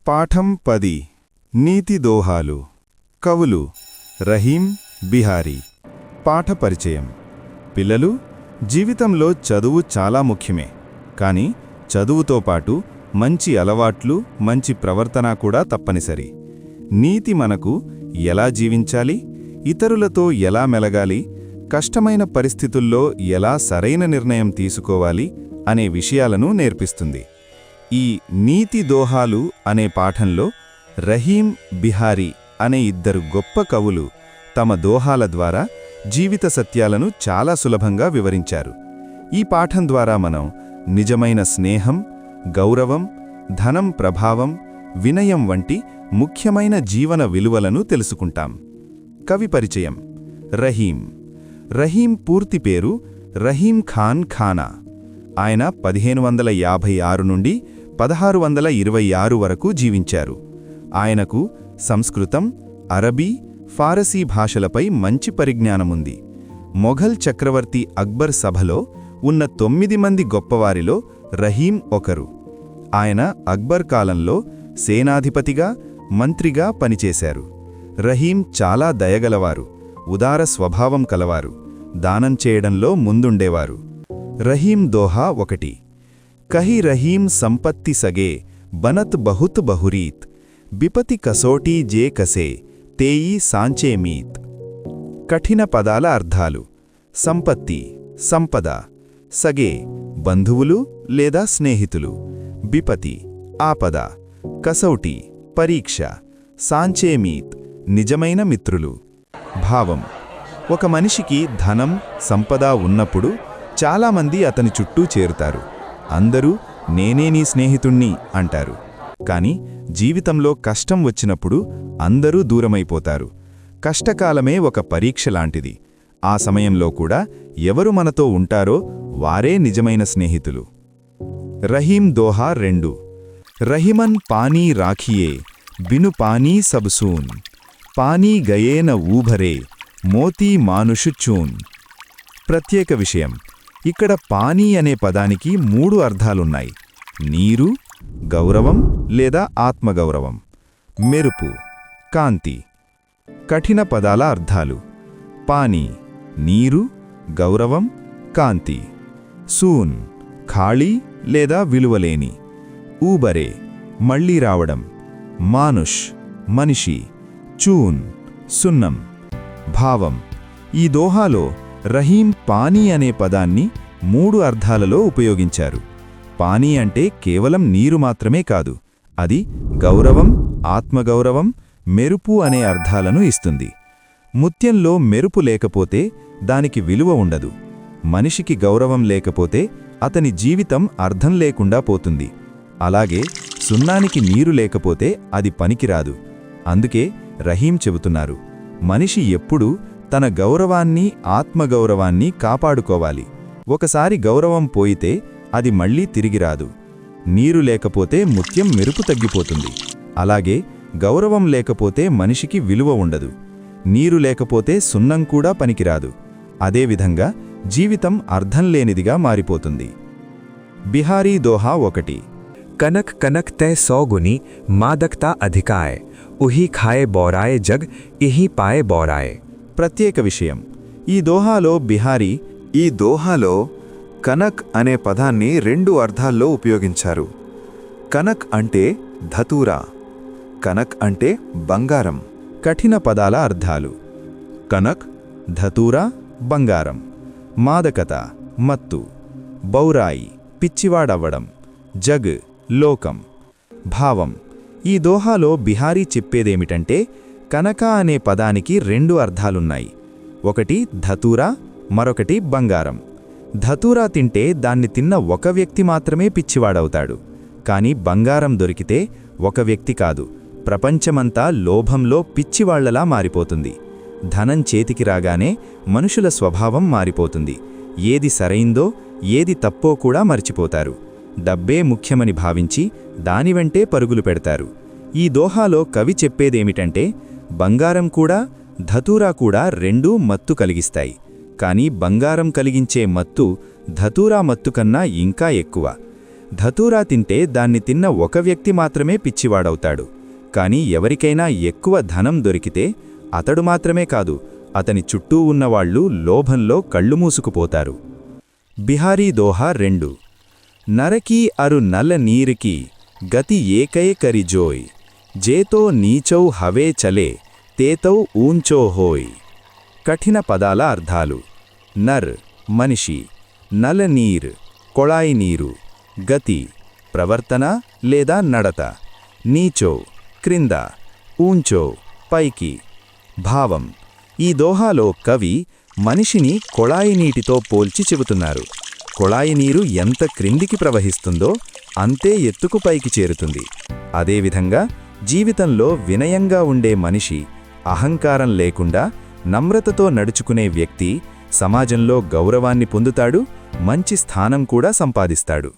పాఠం 10 నీతి దోహాలు కవులు రహీం బిహారీ పాఠ పరిచయం పిల్లలు జీవితంలో చదువు చాలా ముఖ్యమే కానీ చదువుతో పాటు మంచి అలవాట్లు మంచి ప్రవర్తన కూడా తప్పనిసరి నీతి మనకు ఎలా జీవించాలి ఇతరులతో ఎలా మెలగాలి కష్టమైన పరిస్థితుల్లో ఎలా సరైన నిర్ణయం తీసుకోవాలి అనే విషయాలను నేర్పిస్తుంది ఈ నీతి దోహాలు అనే పాఠంలో రహీం బిహారీ అనే ఇద్దరు గొప్ప కవులు తమ దోహాల ద్వారా జీవిత సత్యాలను చాలా సులభంగా వివరించారు ఈ పాఠం ద్వారా మనం నిజమైన స్నేహం గౌరవం ధనం ప్రభావం వినయం వంటి ముఖ్యమైన జీవన విలువలను తెలుసుకుంటాం కవి పరిచయం రహీం పూర్తి పేరు రహీం ఖాన్ ఖానా ఆయన 1556 నుండి 1626 వరకు జీవించారు ఆయనకు సంస్కృతం అరబీ ఫారసీ భాషలపై మంచి పరిజ్ఞానముంది మొఘల్ చక్రవర్తి అక్బర్ సభలో ఉన్న 9 మంది గొప్పవారిలో రహీం ఒకరు ఆయన అక్బర్ కాలంలో సేనాధిపతిగా మంత్రిగా పనిచేశారు రహీం చాలా దయగలవారు ఉదార స్వభావం కలవారు దానం చేయడంలో ముందుండేవారు రహీం దోహా 1 కహి రహీం సంపత్తి సగే బనత్ బహుత్ బహురీత్ బిపతి కసోటీ జే కసే తేయి సాంచే మీత్ కఠిన పదాల అర్థాలు సంపత్తి సంపద సగే బంధువులు లేదా స్నేహితులు బిపతి ఆపద కసౌటి పరీక్ష సాంచే మీత్ నిజమైన మిత్రులు భావం ఒక మనిషికి ధనం సంపద ఉన్నప్పుడు చాలామంది అతని చుట్టూ చేరుతారు అందరూ నేనే నీ స్నేహితుణ్ణి అంటారు కాని జీవితంలో కష్టం వచ్చినప్పుడు అందరూ దూరమైపోతారు కష్టకాలమే ఒక పరీక్ష లాంటిది ఆ సమయంలో కూడా ఎవరు మనతో ఉంటారో వారే నిజమైన స్నేహితులు రహీం దోహా 2 రహిమన్ పానీ రాఖియే బిను పానీ సబ్సూన్ పానీ గయేన ఊభరే మోతీ మానుషు చూన్ ప్రత్యేక విషయం ఇక్కడ పానీ అనే పదానికి 3 అర్థాలున్నాయి నీరు గౌరవం లేదా ఆత్మగౌరవం మెరుపు కాంతి కఠిన పదాల అర్థాలు పానీ నీరు గౌరవం కాంతి సూన్ ఖాళీ లేదా విలువలేని ఊబరే మళ్ళీ రావడం మానుష్ మనిషి చూన్ సున్నం భావం ఈ దోహాలో రహీం పానీ అనే పదాన్ని 3 అర్థాలలో ఉపయోగించారు పానీ అంటే కేవలం నీరు మాత్రమే కాదు అది గౌరవం ఆత్మగౌరవం మెరుపు అనే అర్థాలను ఇస్తుంది ముత్యంలో మెరుపు లేకపోతే దానికి విలువ ఉండదు మనిషికి గౌరవం లేకపోతే అతని జీవితం అర్థం లేకుండా పోతుంది అలాగే సున్నానికి నీరు లేకపోతే అది పనికిరాదు అందుకే రహీం చెబుతున్నారు మనిషి ఎప్పుడూ తన గౌరవాన్ని ఆత్మగౌరవాన్ని కాపాడుకోవాలి ఒకసారి గౌరవం పోయితే అది మళ్లీ తిరిగిరాదు నీరు లేకపోతే ముత్యం మెరుపు తగ్గిపోతుంది అలాగే గౌరవం లేకపోతే మనిషికి విలువ ఉండదు నీరు లేకపోతే సున్నం కూడా పనికిరాదు అదేవిధంగా జీవితం అర్థం లేనిదిగా మారిపోతుంది బిహారీ దోహా 1 कनक कनक तय 100 गुनी मादकता अधिकाय उही खाए बौराए जग इही पाए बौराए ప్రత్యేక విషయం ఈ దోహాలో కనక్ అనే పదాన్ని 2 అర్థాల్లో ఉపయోగించారు కనక్ అంటే ధతూరా కనక్ అంటే బంగారం కఠిన పదాల అర్థాలు కనక్ ధతూరా బంగారం మాదకత మత్తు బౌరాయి పిచ్చివాడవ్వడం జగ్ లోకం భావం ఈ దోహాలో బిహారీ చెప్పేదేమిటంటే కనక అనే పదానికి 2 అర్థాలున్నాయి ఒకటి ధతూరా మరొకటి బంగారం ధతూరా తింటే దాన్ని తిన్న ఒక వ్యక్తి మాత్రమే పిచ్చివాడవుతాడు కాని బంగారం దొరికితే ఒక వ్యక్తి కాదు ప్రపంచమంతా లోభంలో పిచ్చివాళ్లలా మారిపోతుంది ధనం చేతికి రాగానే మనుషుల స్వభావం మారిపోతుంది ఏది సరైందో ఏది తప్పో కూడా మర్చిపోతారు డబ్బే ముఖ్యమని భావించి దాని వెంటే పరుగులు పెడతారు ఈ దోహాలో కవి చెప్పేదేమిటంటే బంగారం కూడా ధతూరా కూడా 2 మత్తు కలిగిస్తాయి కాని బంగారం కలిగించే మత్తు ధతూరా మత్తు కన్నా ఇంకా ఎక్కువ ధతూరా తింటే దాన్ని తిన్న ఒక వ్యక్తి మాత్రమే పిచ్చివాడవుతాడు. కాని ఎవరికైనా ఎక్కువ ధనం దొరికితే అతడు మాత్రమే కాదు, అతని చుట్టూ ఉన్నవాళ్లు లోభంలో కళ్ళు మూసుకుపోతారు. బిహారీ దోహా 2. నరకీ అరు నల నీరుకి గతి ఏకై కరిజోయ్ జేతో నీచౌ హవే చలే తేతౌ ఊంచో హోయ్. కఠిన పదాల అర్థాలు: నర్ మనిషి, నల నీర్ కొళాయి నీరు, గతి ప్రవర్తన లేదా నడత, నీచో క్రింద, ఊంచో పైకి. భావం: ఈ దోహాలో కవి మనిషిని కొళాయి నీటితో పోల్చి చెబుతున్నారు. కొళాయి నీరు ఎంత క్రిందికి ప్రవహిస్తుందో అంతే ఎత్తుకు పైకి చేరుతుంది. అదేవిధంగా జీవితంలో వినయంగా ఉండే మనిషి, అహంకారం లేకుండా నమ్రతతో నడుచుకునే వ్యక్తి సమాజంలో గౌరవాన్ని పొందుతాడు, మంచి స్థానం కూడా సంపాదిస్తాడు.